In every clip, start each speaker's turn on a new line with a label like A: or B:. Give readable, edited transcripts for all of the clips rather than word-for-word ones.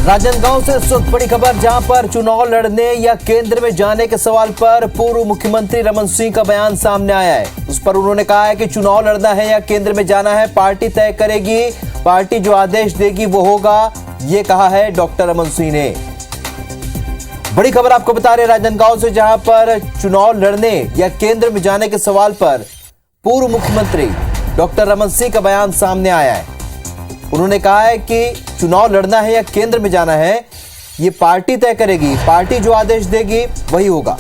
A: राजनांदगांव से इस वक्त बड़ी खबर, जहां पर चुनाव लड़ने या केंद्र में जाने के सवाल पर पूर्व मुख्यमंत्री रमन सिंह का बयान सामने आया है। उस पर उन्होंने कहा है कि चुनाव लड़ना है या केंद्र में जाना है, पार्टी तय करेगी, पार्टी जो आदेश देगी वो होगा, ये कहा है डॉक्टर रमन सिंह ने। बड़ी खबर आपको बता रहे राजनांदगांव से, जहां पर चुनाव लड़ने या केंद्र में जाने के सवाल पर पूर्व मुख्यमंत्री डॉक्टर रमन सिंह का बयान सामने आया है। उन्होंने कहा है कि चुनाव लड़ना है या केंद्र में जाना है, ये पार्टी तय करेगी, पार्टी जो आदेश देगी वही होगा।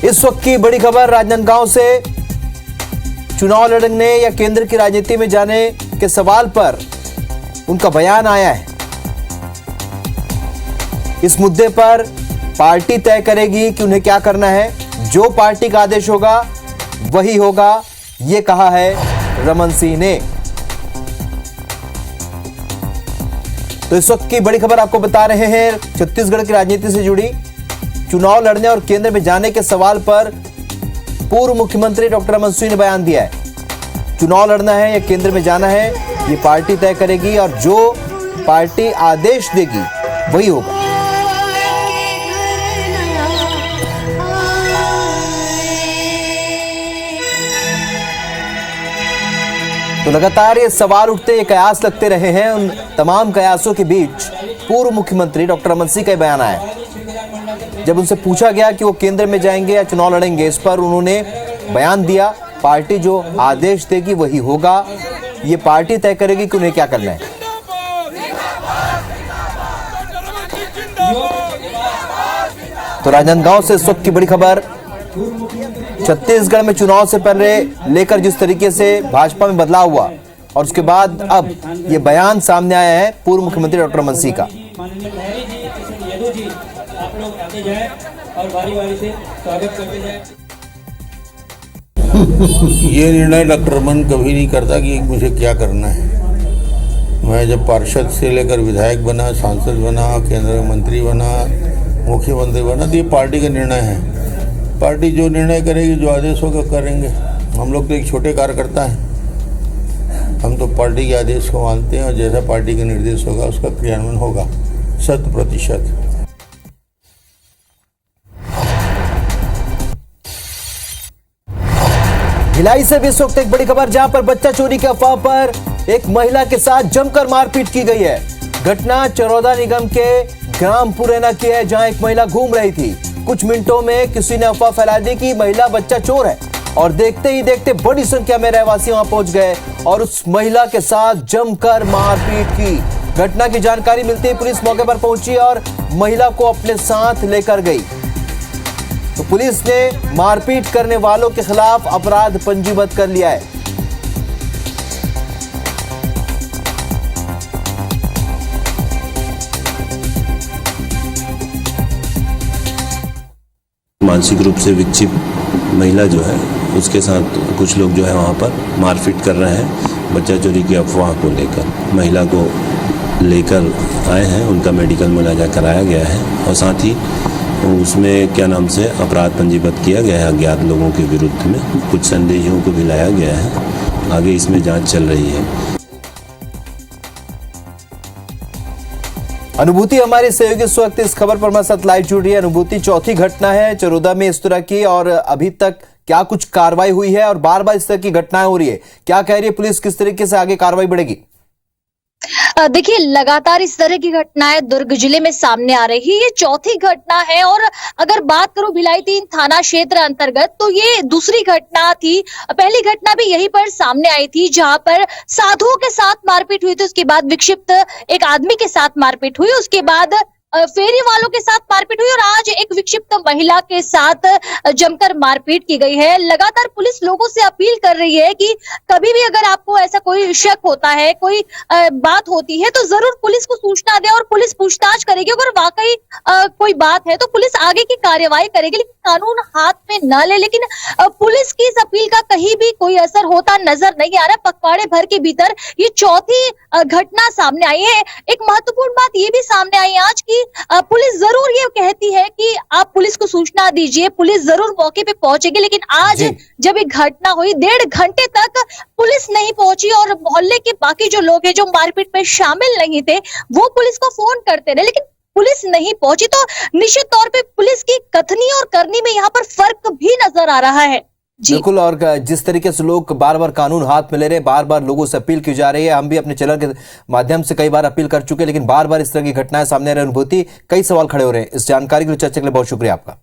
A: इस वक्त की बड़ी खबर राजनांदगांव से, चुनाव लड़ने या केंद्र की राजनीति में जाने के सवाल पर उनका बयान आया है। इस मुद्दे पर पार्टी तय करेगी कि उन्हें क्या करना है, जो पार्टी का आदेश होगा वही होगा, ये कहा है रमन सिंह ने। तो इस वक्त की बड़ी खबर आपको बता रहे हैं, छत्तीसगढ़ की राजनीति से जुड़ी चुनाव लड़ने और केंद्र में जाने के सवाल पर पूर्व मुख्यमंत्री डॉक्टर रमन सिंह ने बयान दिया है। चुनाव लड़ना है या केंद्र में जाना है, ये पार्टी तय करेगी और जो पार्टी आदेश देगी वही होगा। तो लगातार ये सवाल उठते, ये कयास लगते रहे हैं। उन तमाम कयासों के बीच पूर्व मुख्यमंत्री डॉक्टर रमन सिंह का बयान आया। जब उनसे पूछा गया कि वो केंद्र में जाएंगे या चुनाव लड़ेंगे, इस पर उन्होंने बयान दिया, पार्टी जो आदेश देगी वही होगा, ये पार्टी तय करेगी कि उन्हें क्या करना है। तो राजनांदगांव से इस वक्त की बड़ी खबर, छत्तीसगढ़ में चुनाव से पहले लेकर जिस तरीके से भाजपा में बदलाव हुआ और उसके बाद अब ये बयान सामने आया है पूर्व मुख्यमंत्री डॉक्टर रमन सिंह का।
B: ये निर्णय डॉक्टर रमन कभी नहीं करता कि मुझे क्या करना है। मैं जब पार्षद से लेकर विधायक बना, सांसद बना, केंद्रीय मंत्री बना, मुख्यमंत्री बना, तो ये पार्टी का निर्णय है। पार्टी जो निर्णय करेगी, जो आदेश होगा करेंगे। हम लोग तो एक छोटे कार्यकर्ता हैं, हम तो पार्टी के आदेश को मानते हैं और जैसा पार्टी का निर्देश होगा उसका क्रियान्वयन होगा 100%।
A: भिलाई से भी इस वक्त एक बड़ी खबर, जहां पर बच्चा चोरी की अफवाह पर एक महिला के साथ जमकर मारपीट की गई है। घटना चरौदा निगम के ग्राम पुरैना की है, जहां एक महिला घूम रही थी। कुछ मिनटों में किसी ने अफवाह फैला दी कि महिला बच्चा चोर है और देखते ही देखते बड़ी संख्या में रहवासी वहां पहुंच गए और उस महिला के साथ जमकर मारपीट की। घटना की जानकारी मिलते ही पुलिस मौके पर पहुंची और महिला को अपने साथ लेकर गई। तो पुलिस ने मारपीट करने वालों के खिलाफ अपराध पंजीबद्ध कर लिया है।
C: मानसिक रूप से विक्षिप्त महिला जो है, उसके साथ कुछ लोग जो है वहाँ पर मारपीट कर रहे हैं बच्चा चोरी की अफवाह को लेकर। महिला को लेकर आए हैं, उनका मेडिकल मुआयना कराया गया है और साथ ही उसमें क्या नाम से अपराध पंजीबद्ध किया गया है अज्ञात लोगों के विरुद्ध में। कुछ संदेहियों को भी लाया गया है, आगे इसमें जाँच चल रही है।
A: अनुभूति हमारी सहयोगी इस वक्त इस खबर पर हमारे साथ लाइव जुड़ रही है। अनुभूति, चौथी घटना है चरौदा में इस तरह की, और अभी तक क्या कुछ कार्रवाई हुई है और बार बार इस तरह की घटनाएं हो रही है, क्या कह रही है पुलिस, किस तरीके से आगे कार्रवाई बढ़ेगी?
D: देखिए, लगातार इस तरह की घटनाएं दुर्ग जिले में सामने आ रही है। ये चौथी घटना है और अगर बात करूं भिलाई 3 थाना क्षेत्र अंतर्गत, तो ये दूसरी घटना थी। पहली घटना भी यहीं पर सामने आई थी, जहां पर साधुओं के साथ मारपीट हुई थी, उसके बाद विक्षिप्त एक आदमी के साथ मारपीट हुई, उसके बाद फेरी वालों के साथ मारपीट हुई और आज एक विक्षिप्त महिला के साथ जमकर मारपीट की गई है। लगातार पुलिस लोगों से अपील कर रही है कि कभी भी अगर आपको ऐसा कोई शक होता है, कोई बात होती है, तो जरूर पुलिस को सूचना दें और पुलिस पूछताछ करेगी। अगर वाकई कोई बात है तो पुलिस आगे की कार्यवाही करेगी, लेकिन कानून हाथ में न ले। लेकिन पुलिस की इस अपील का कहीं भी कोई असर होता नजर नहीं आ रहा। पखवाड़े भर के भीतर ये चौथी घटना सामने आई है। एक महत्वपूर्ण बात ये भी सामने आई आज की पुलिस जरूर ये कहती है कि आप पुलिस को सूचना दीजिए, पुलिस जरूर मौके पे पहुंचेगी, लेकिन आज जब एक घटना हुई 1.5 घंटे तक पुलिस नहीं पहुंची। पहुंची और मोहल्ले के बाकी जो लोग हैं जो मारपीट में शामिल नहीं थे वो पुलिस को फोन करते रहे, लेकिन पुलिस नहीं पहुंची। तो निश्चित तौर पे पुलिस की कथनी और करनी में यहाँ पर फर्क भी नजर आ रहा है।
A: बिल्कुल, और जिस तरीके से लोग बार बार कानून हाथ में ले रहे हैं, बार बार लोगों से अपील की जा रही है, हम भी अपने चैनल के माध्यम से कई बार अपील कर चुके हैं, लेकिन बार बार इस तरह की घटनाएं सामने आ रही अनुभूति, कई सवाल खड़े हो रहे हैं। इस जानकारी के लिए, चर्चा के लिए बहुत शुक्रिया आपका।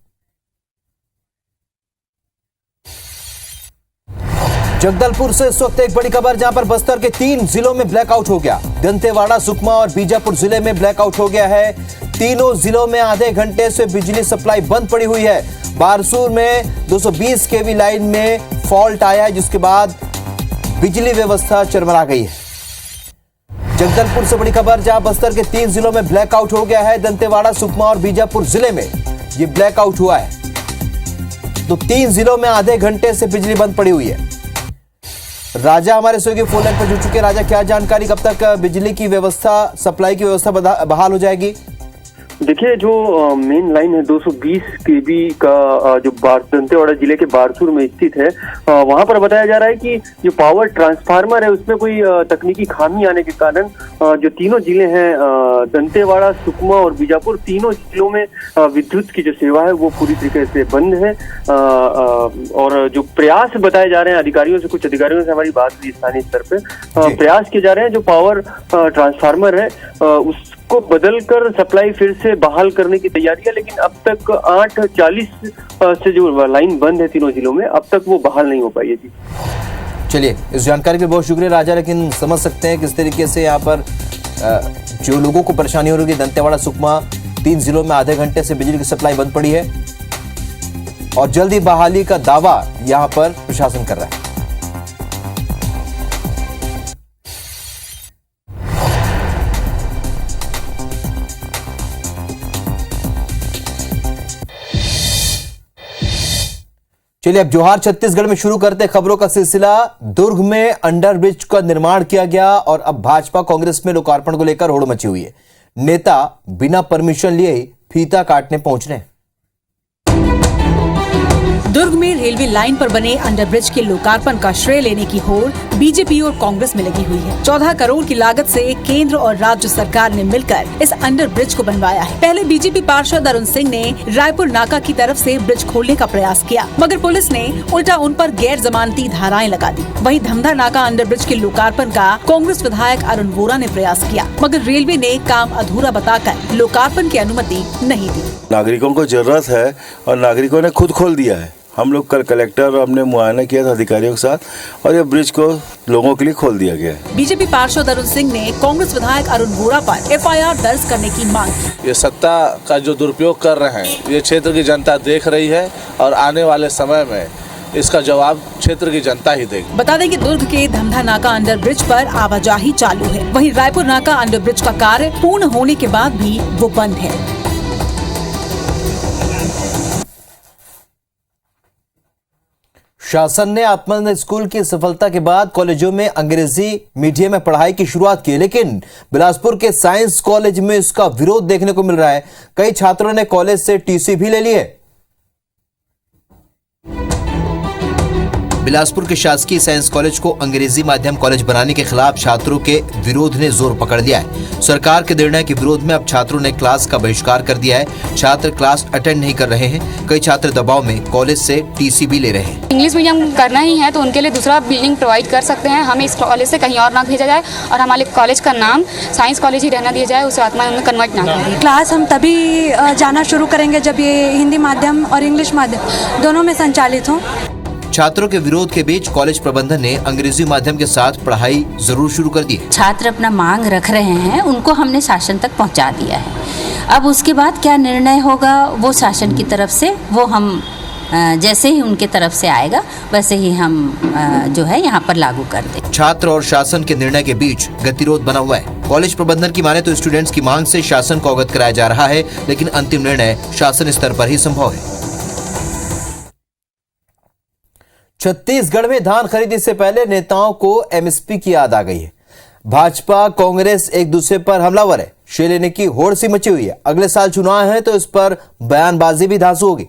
A: जगदलपुर से इस वक्त एक बड़ी खबर, जहां पर बस्तर के 3 जिलों में ब्लैकआउट हो गया। दंतेवाड़ा, सुकमा और बीजापुर जिले में ब्लैकआउट हो गया है। तीनों जिलों में आधे घंटे से बिजली सप्लाई बंद पड़ी हुई है। बारसूर में 220 केवी लाइन में फॉल्ट आया है, जिसके बाद बिजली व्यवस्था चरमरा गई है। जगदलपुर से बड़ी खबर, जहां बस्तर के 3 जिलों में ब्लैकआउट हो गया है। दंतेवाड़ा, सुकमा और बीजापुर जिले में यह ब्लैकआउट हुआ है। तो 3 जिलों में आधे घंटे से बिजली बंद पड़ी हुई है। राजा हमारे सहयोगी फोन लाइन पर जुड़ चुके हैं। राजा, क्या जानकारी, कब तक बिजली की व्यवस्था, सप्लाई की व्यवस्था बहाल हो जाएगी?
E: देखिए, जो मेन लाइन है 220 केवी का जो दंतेवाड़ा जिले के बारसूर में स्थित है, वहां पर बताया जा रहा है कि जो पावर ट्रांसफार्मर है उसमें कोई तकनीकी खामी आने के कारण जो तीनों जिले हैं दंतेवाड़ा, सुकमा और बीजापुर, तीनों जिलों में विद्युत की जो सेवा है वो पूरी तरीके से बंद है। और जो प्रयास बताए जा रहे हैं अधिकारियों से, कुछ अधिकारियों से हमारी बात हुई स्थानीय स्तर पे, प्रयास किए जा रहे हैं जो पावर ट्रांसफार्मर है उसको बदलकर सप्लाई फिर से बहाल करने की तैयारी है, लेकिन अब तक 8:40 से जो लाइन बंद है तीनों जिलों में, अब तक वो बहाल नहीं हो पाई है। जी
A: चलिए, इस जानकारी के लिए बहुत शुक्रिया राजा। लेकिन समझ सकते हैं किस तरीके से यहाँ पर जो लोगों को परेशानी हो रही है। दंतेवाड़ा, सुकमा 3 जिलों में आधे घंटे से बिजली की सप्लाई बंद पड़ी है और जल्दी बहाली का दावा यहाँ पर प्रशासन कर रहा है। चलिए, अब जोहार छत्तीसगढ़ में शुरू करते खबरों का सिलसिला। दुर्ग में अंडरब्रिज का निर्माण किया गया और अब भाजपा कांग्रेस में लोकार्पण को लेकर होड़ मची हुई है। नेता बिना परमिशन लिए ही फीता काटने पहुंच रहे हैं।
F: दुर्ग में रेलवे लाइन पर बने अंडरब्रिज के लोकार्पण का श्रेय लेने की होड़ बीजेपी और कांग्रेस में लगी हुई है। 14 करोड़ की लागत से केंद्र और राज्य सरकार ने मिलकर इस अंडरब्रिज को बनवाया है। पहले बीजेपी पार्षद अरुण सिंह ने रायपुर नाका की तरफ से ब्रिज खोलने का प्रयास किया, मगर पुलिस ने उल्टा उन पर गैर जमानती धाराएं लगा दी। वहीं धमधा नाका अंडरब्रिज के लोकार्पण का कांग्रेस विधायक अरुण वोरा ने प्रयास किया, मगर रेलवे ने काम अधूरा बताकर लोकार्पण की अनुमति नहीं दी।
G: नागरिकों को जरूरत है और नागरिकों ने खुद खोल दिया है। हम लोग कल कलेक्टर हमने मुआयना किया था अधिकारियों के साथ और ये ब्रिज को लोगों के लिए खोल दिया गया है।
F: बीजेपी पार्षद अरुण सिंह ने कांग्रेस विधायक अरुण वोरा पर एफआईआर दर्ज करने की मांग की।
H: ये सत्ता का जो दुरुपयोग कर रहे हैं ये क्षेत्र की जनता देख रही है और आने वाले समय में इसका जवाब क्षेत्र की जनता ही देगी।
F: बता दें कि दुर्ग के धमधा नाका अंडर ब्रिज पर आवाजाही चालू है, वहीं रायपुर नाका अंडर ब्रिज का कार्य पूर्ण होने के बाद भी वो बंद है।
A: शासन ने आत्मानंद स्कूल की सफलता के बाद कॉलेजों में अंग्रेजी मीडियम में पढ़ाई की शुरुआत की, लेकिन बिलासपुर के साइंस कॉलेज में इसका विरोध देखने को मिल रहा है। कई छात्रों ने कॉलेज से टीसी भी ले ली है। बिलासपुर के शासकीय साइंस कॉलेज को अंग्रेजी माध्यम कॉलेज बनाने के खिलाफ छात्रों के विरोध ने जोर पकड़ लिया है। सरकार के निर्णय के विरोध में अब छात्रों ने क्लास का बहिष्कार कर दिया है। छात्र क्लास अटेंड नहीं कर रहे हैं। कई छात्र दबाव में कॉलेज से टीसी भी ले रहे हैं।
I: इंग्लिश मीडियम करना ही है तो उनके लिए दूसरा बिल्डिंग प्रोवाइड कर सकते हैं। हमें इस कॉलेज से कहीं और ना भेजा जाए और हमारे कॉलेज का नाम साइंस कॉलेज ही रहना दिया जाए, उसे आत्मानंद में कन्वर्ट ना करें।
J: क्लास हम तभी जाना शुरू करेंगे जब ये हिंदी माध्यम और इंग्लिश माध्यम दोनों में संचालित हों।
A: छात्रों के विरोध के बीच कॉलेज प्रबंधन ने अंग्रेजी माध्यम के साथ पढ़ाई जरूर शुरू कर दी है।
K: छात्र अपना मांग रख रहे हैं, उनको हमने शासन तक पहुंचा दिया है। अब उसके बाद क्या निर्णय होगा वो शासन की तरफ से, वो हम जैसे ही उनके तरफ से आएगा वैसे ही हम जो है यहाँ पर लागू कर दें।
A: छात्र और शासन के निर्णय के बीच गतिरोध बना हुआ है। कॉलेज प्रबंधन की माने तो स्टूडेंट्स की मांग से शासन को अवगत कराया जा रहा है, लेकिन अंतिम निर्णय शासन स्तर पर ही संभव है। छत्तीसगढ़ में धान खरीदी से पहले नेताओं को एमएसपी की याद आ गई है। भाजपा कांग्रेस एक दूसरे पर हमलावर है। शेर लेने की होड़ सी मची हुई है। अगले साल चुनाव है तो इस पर बयानबाजी भी धांसू होगी।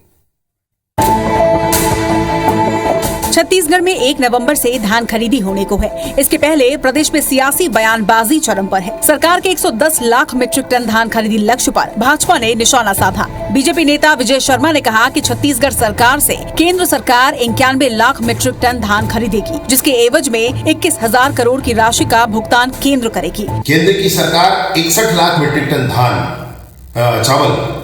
F: छत्तीसगढ़ में 1 नवंबर से धान खरीदी होने को है। इसके पहले प्रदेश में सियासी बयानबाजी चरम पर है। सरकार के 110 लाख मीट्रिक टन धान खरीदी लक्ष्य पर भाजपा ने निशाना साधा। बीजेपी नेता विजय शर्मा ने कहा कि छत्तीसगढ़ सरकार से केंद्र सरकार 91 लाख मीट्रिक टन धान खरीदेगी, जिसके एवज में 21,000 करोड़ की राशि का भुगतान केंद्र करेगी।
L: केंद्र की सरकार 61 लाख मीट्रिक टन धान चावल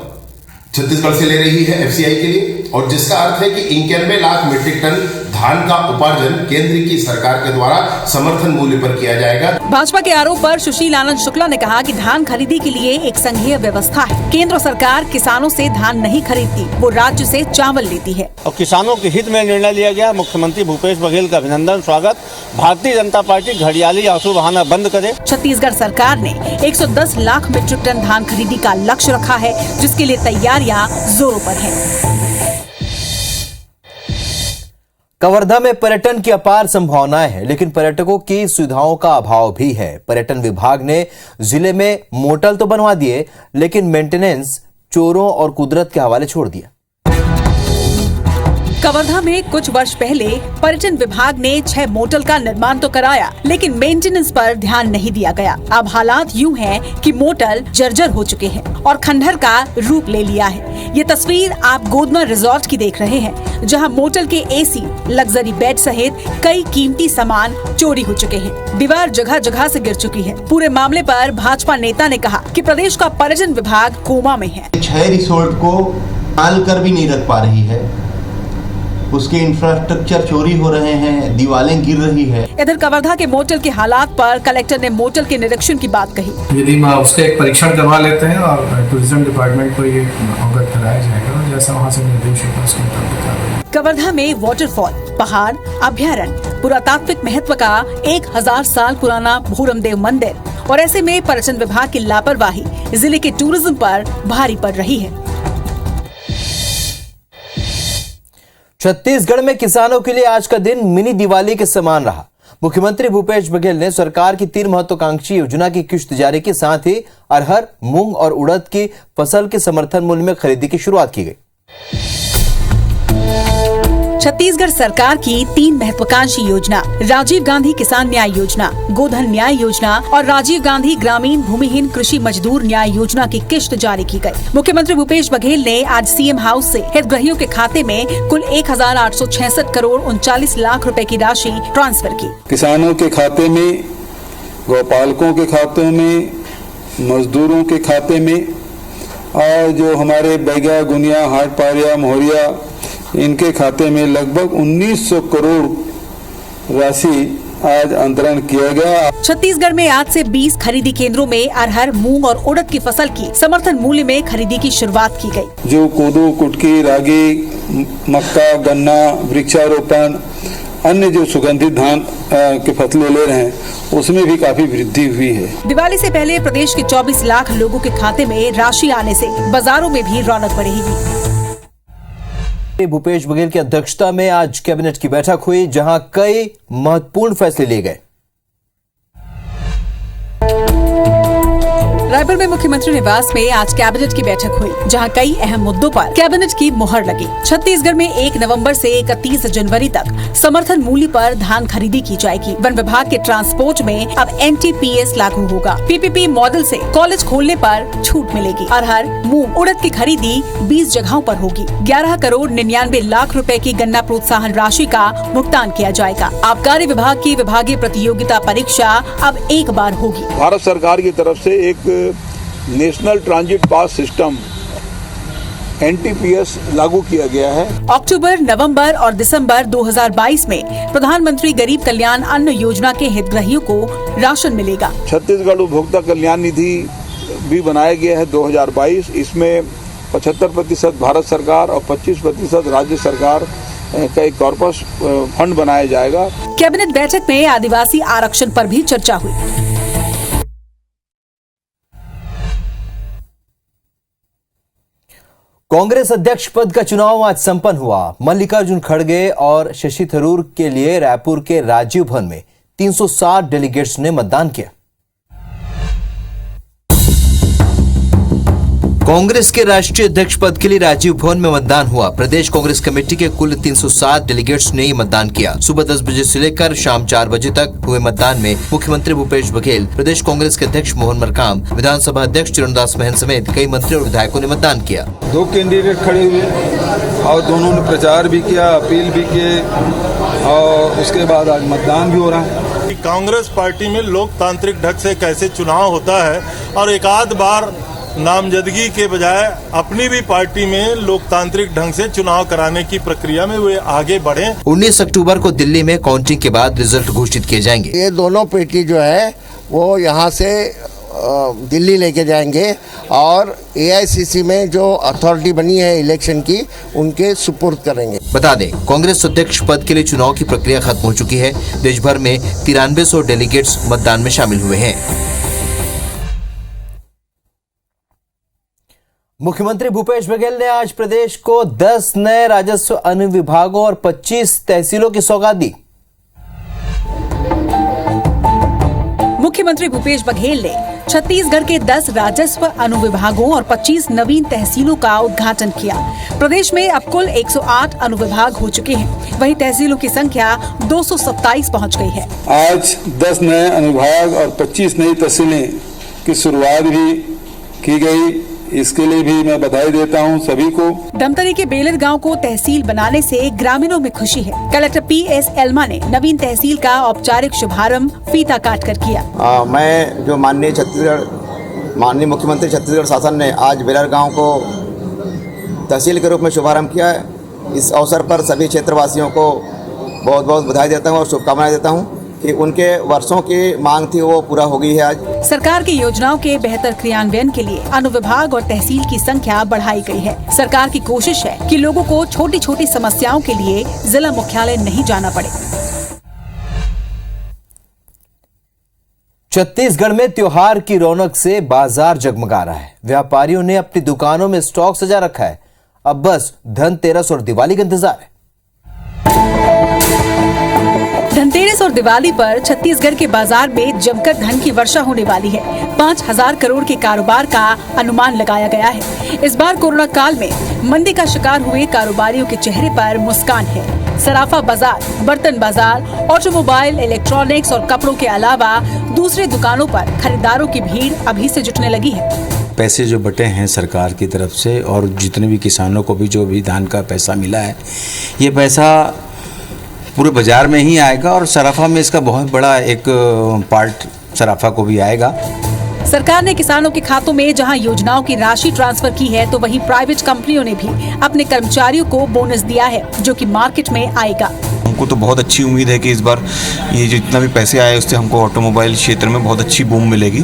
L: छत्तीसगढ़ से ले रही है एफसीआई के लिए, और जिसका अर्थ है कि 91 लाख मीट्रिक टन धान का उपार्जन केंद्र की सरकार के द्वारा समर्थन मूल्य पर किया जाएगा।
F: भाजपा के आरोप पर सुशील आनंद शुक्ला ने कहा कि धान खरीदी के लिए एक संघीय व्यवस्था है। केंद्र सरकार किसानों से धान नहीं खरीदती, वो राज्य से चावल लेती है।
M: और किसानों के हित में निर्णय लिया गया। मुख्यमंत्री भूपेश बघेल का अभिनंदन, स्वागत। भारतीय जनता पार्टी घड़ियाली आंसू बहाना बंद करे।
F: छत्तीसगढ़ सरकार ने 110 लाख मीट्रिक टन धान खरीदी का लक्ष्य रखा है, जिसके लिए तैयारियां जोरों पर हैं।
A: कवर्धा में पर्यटन की अपार संभावनाएं हैं, लेकिन पर्यटकों की सुविधाओं का अभाव भी है। पर्यटन विभाग ने जिले में मोटल तो बनवा दिए, लेकिन मेंटेनेंस चोरों और कुदरत के हवाले छोड़ दिया।
F: कवर्धा में कुछ वर्ष पहले पर्यटन विभाग ने 6 मोटल का निर्माण तो कराया, लेकिन मेंटेनेंस पर ध्यान नहीं दिया गया। अब हालात यूं हैं कि मोटल जर्जर हो चुके हैं और खंडहर का रूप ले लिया है। ये तस्वीर आप गोदमा रिजॉर्ट की देख रहे हैं, जहां मोटल के एसी, लग्जरी बेड सहित कई कीमती सामान चोरी हो चुके हैं। दीवार जगह जगह से गिर चुकी है। पूरे मामले पर भाजपा नेता ने कहा कि प्रदेश का पर्यटन विभाग कोमा में है।
N: 6 रिसोर्ट को पाल कर भी नहीं रख पा रही है, उसके इंफ्रास्ट्रक्चर चोरी हो रहे हैं, दीवारें गिर रही है।
F: इधर कवर्धा के मोटल के हालात पर कलेक्टर ने मोटल के निरीक्षण की बात कही।
O: यदि उसका एक परीक्षण करवा लेते हैं और टूरिज्म डिपार्टमेंट को ये अवगत कराया जाएगा, जैसा वहाँ से निर्देश होगा उसके मुताबिक।
F: कवर्धा में वाटरफॉल, पहाड़, अभ्यारण्य, पुरातात्विक महत्व का 1000 साल पुराना भूरमदेव मंदिर और ऐसे में पर्यटन विभाग की लापरवाही जिले के टूरिज्म पर भारी पड़ रही है।
A: छत्तीसगढ़ में किसानों के लिए आज का दिन मिनी दिवाली के समान रहा। मुख्यमंत्री भूपेश बघेल ने सरकार की 3 महत्वाकांक्षी योजना की किश्त जारी की, साथ ही अरहर, मूंग और उड़द की फसल के समर्थन मूल्य में खरीदी की शुरुआत की गई।
F: छत्तीसगढ़ सरकार की 3 महत्वाकांक्षी योजना, राजीव गांधी किसान न्याय योजना, गोधन न्याय योजना और राजीव गांधी ग्रामीण भूमिहीन कृषि मजदूर न्याय योजना की किश्त जारी की गई। मुख्यमंत्री भूपेश बघेल ने आज सीएम हाउस से हितग्राहियों के खाते में कुल 1866 करोड़ 39 लाख रुपए की राशि ट्रांसफर की।
P: किसानों के खाते में, गौपालकों के खाते में, मजदूरों के खाते में और जो हमारे बैगा, गुनिया, हाटपारिया, मोहरिया, इनके खाते में लगभग 1900 करोड़ राशि आज अंतरण किया गया।
F: छत्तीसगढ़ में आज से 20 खरीदी केंद्रों में अरहर, मूंग और उड़द की फसल की समर्थन मूल्य में खरीदी की शुरुआत की गई।
P: जो कोदो, कुटकी, रागी, मक्का, गन्ना, वृक्षारोपण, अन्य जो सुगंधित धान के फसलें ले रहे हैं, उसमें भी काफी वृद्धि हुई है।
F: दिवाली से पहले प्रदेश के 24 लाख लोगों के खाते में राशि आने से बाजारों में भी रौनक बढ़ेगी।
A: भूपेश बघेल की अध्यक्षता में आज कैबिनेट की बैठक हुई, जहां कई महत्वपूर्ण फैसले लिए गए।
F: रायपुर में मुख्यमंत्री निवास में आज कैबिनेट की बैठक हुई, जहां कई अहम मुद्दों पर कैबिनेट की मुहर लगी। छत्तीसगढ़ में 1 नवंबर से 31 जनवरी तक समर्थन मूल्य पर धान खरीदी की जाएगी। वन विभाग के ट्रांसपोर्ट में अब NTPS लागू होगा। PPP मॉडल से कॉलेज खोलने पर छूट मिलेगी। अरहर, मूंग, उड़द की खरीदी 20 जगहों पर होगी। 11 करोड़ 99 लाख रुपए की गन्ना प्रोत्साहन राशि का भुगतान किया जाएगा। आबकारी विभाग की विभागीय प्रतियोगिता परीक्षा अब एक बार होगी।
Q: भारत सरकार की तरफ से एक national transit pass system NTPS लागू किया गया है।
F: अक्टूबर, नवंबर और दिसंबर 2022 में प्रधानमंत्री गरीब कल्याण अन्न योजना के हितग्राहियों को राशन मिलेगा।
Q: छत्तीसगढ़ उपभोक्ता कल्याण निधि भी बनाया गया है 2022। इसमें 75% भारत सरकार और 25% राज्य सरकार का एक कॉर्पस फंड बनाया जाएगा।
F: कैबिनेट बैठक में आदिवासी आरक्षण पर भी चर्चा हुई।
A: कांग्रेस अध्यक्ष पद का चुनाव आज संपन्न हुआ। मल्लिकार्जुन खड़गे और शशि थरूर के लिए रायपुर के राजीव भवन में 360 डेलीगेट्स ने मतदान किया। कांग्रेस के राष्ट्रीय अध्यक्ष पद के लिए राजीव भवन में मतदान हुआ। प्रदेश कांग्रेस कमेटी के कुल 307 डेलीगेट्स ने मतदान किया। सुबह 10 बजे से लेकर शाम 4 बजे तक हुए मतदान में मुख्यमंत्री भूपेश बघेल, प्रदेश कांग्रेस के अध्यक्ष मोहन मरकाम, विधानसभा अध्यक्ष चरणदास महंत समेत कई मंत्री और विधायकों ने मतदान किया।
P: 2 कैंडिडेट खड़े हुए और दोनों ने प्रचार भी किया, अपील भी किए और उसके बाद आज मतदान भी हो रहा है।
R: कांग्रेस पार्टी में लोकतांत्रिक ढंग से कैसे चुनाव होता है और एक आध बार नामजदगी के बजाय अपनी भी पार्टी में लोकतांत्रिक ढंग से चुनाव कराने की प्रक्रिया में वे आगे बढ़े।
A: 19 अक्टूबर को दिल्ली में काउंटिंग के बाद रिजल्ट घोषित किए जाएंगे।
S: ये दोनों पेटी जो है वो यहाँ से दिल्ली लेके जाएंगे और AICC में जो अथॉरिटी बनी है इलेक्शन की उनके सुपुर्द करेंगे।
A: बता दें, कांग्रेस अध्यक्ष पद के लिए चुनाव की प्रक्रिया खत्म हो चुकी है। देश भर में 9300 डेलीगेट्स मतदान में शामिल हुए हैं। मुख्यमंत्री भूपेश बघेल ने आज प्रदेश को 10 नए राजस्व अनुविभागों और 25 तहसीलों की सौगात दी।
F: मुख्यमंत्री भूपेश बघेल ने छत्तीसगढ़ के 10 राजस्व अनुविभागों और 25 नवीन तहसीलों का उद्घाटन किया। प्रदेश में अब कुल 108 अनुविभाग हो चुके हैं, वहीं तहसीलों की संख्या 227 पहुंच गई है।
P: आज 10 नए अनुविभाग और 25 नई तहसीलें की शुरुआत भी की गई। इसके लिए भी मैं बधाई देता हूं सभी को।
F: धमतरी के बेलर गांव को तहसील बनाने से ग्रामीणों में खुशी है। कलेक्टर PS एल्मा ने नवीन तहसील का औपचारिक शुभारंभ फीता काट कर किया।
T: मैं जो माननीय मुख्यमंत्री छत्तीसगढ़ शासन ने आज बेलर गांव को तहसील के रूप में शुभारंभ किया है, इस अवसर पर सभी क्षेत्रवासियों को बहुत बहुत बधाई देता हूँ और शुभकामनाएं देता हूँ कि उनके वर्षों की मांग थी वो पूरा हो गई है। आज
F: सरकार की योजनाओं के बेहतर क्रियान्वयन के लिए अनुविभाग और तहसील की संख्या बढ़ाई गई है। सरकार की कोशिश है कि लोगों को छोटी छोटी समस्याओं के लिए जिला मुख्यालय नहीं जाना पड़े।
A: छत्तीसगढ़ में त्योहार की रौनक से बाजार जगमगा रहा है। व्यापारियों ने अपनी दुकानों में स्टॉक सजा रखा है। अब बस धनतेरस और दिवाली का इंतजार है।
F: धनतेरस और दिवाली पर छत्तीसगढ़ के बाजार में जमकर धन की वर्षा होने वाली है। 5000 करोड़ के कारोबार का अनुमान लगाया गया है। इस बार कोरोना काल में मंदी का शिकार हुए कारोबारियों के चेहरे पर मुस्कान है। सराफा बाजार, बर्तन बाजार, ऑटोमोबाइल, इलेक्ट्रॉनिक्स और कपड़ों के अलावा दूसरे दुकानों पर खरीदारों की भीड़ अभी से जुटने लगी है।
U: पैसे जो बटे हैं सरकार की तरफ से और जितने भी किसानों को भी जो भी धान का पैसा मिला है, ये पैसा पूरे बाजार में ही आएगा और सराफा में इसका बहुत बड़ा एक पार्ट सराफा को भी आएगा।
F: सरकार ने किसानों के खातों में जहां योजनाओं की राशि ट्रांसफर की है, तो वहीं प्राइवेट कंपनियों ने भी अपने कर्मचारियों को बोनस दिया है, जो कि मार्केट में आएगा।
V: हमको तो बहुत अच्छी उम्मीद है कि इस बार ये जितना भी पैसे आए उससे हमको ऑटोमोबाइल क्षेत्र में बहुत अच्छी बूम मिलेगी।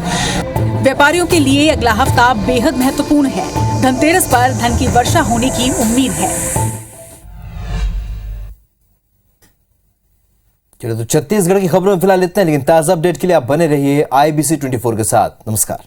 F: व्यापारियों के लिए अगला हफ्ता बेहद महत्वपूर्ण है। धनतेरस पर धन की वर्षा होने की उम्मीद है।
A: चलो तो छत्तीसगढ़ की खबरों में फिलहाल इतना, लेकिन ताजा अपडेट के लिए आप बने रहिए IBC 24 के साथ। नमस्कार।